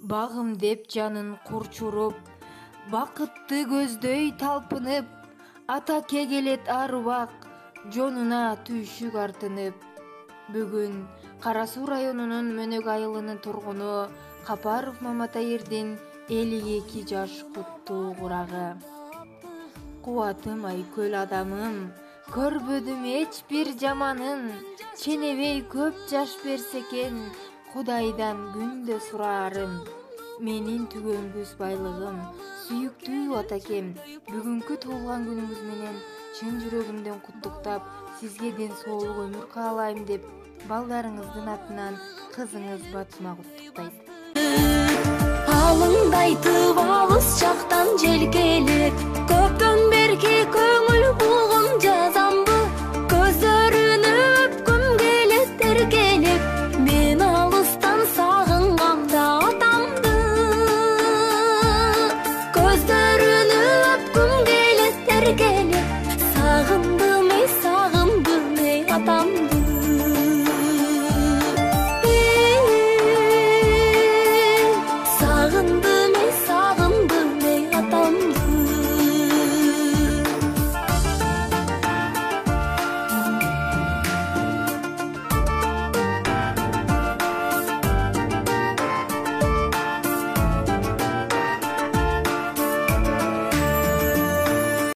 Багым деп жанын курчуруп, бакытты көздөй талпынып, ата кегелет ар убак, жонуна түйшүк артынып. Бүгүн Кара Суу районунун Мөнөк айылынын тургуну Капаров Маматайырдин 52 жаш куттуу курагы. Кубатым ай көл адамым, көрбөдүм эч бир жаманын, ченебей көп жаш берсе экен, Кудайдан күндө сураарым. Менин түгөнгүс байлыгым, сүйүктүү атакем, бүгүнкү туулган күнүңүз менен чын жүрөгүмдөн куттуктап, сизге ден соолук өмүр каалайм деп, балдарыңыздын атынан кызыңыз Батма куттуктайт. Алыңдайтып алыс жактан жел келет, көптөн берки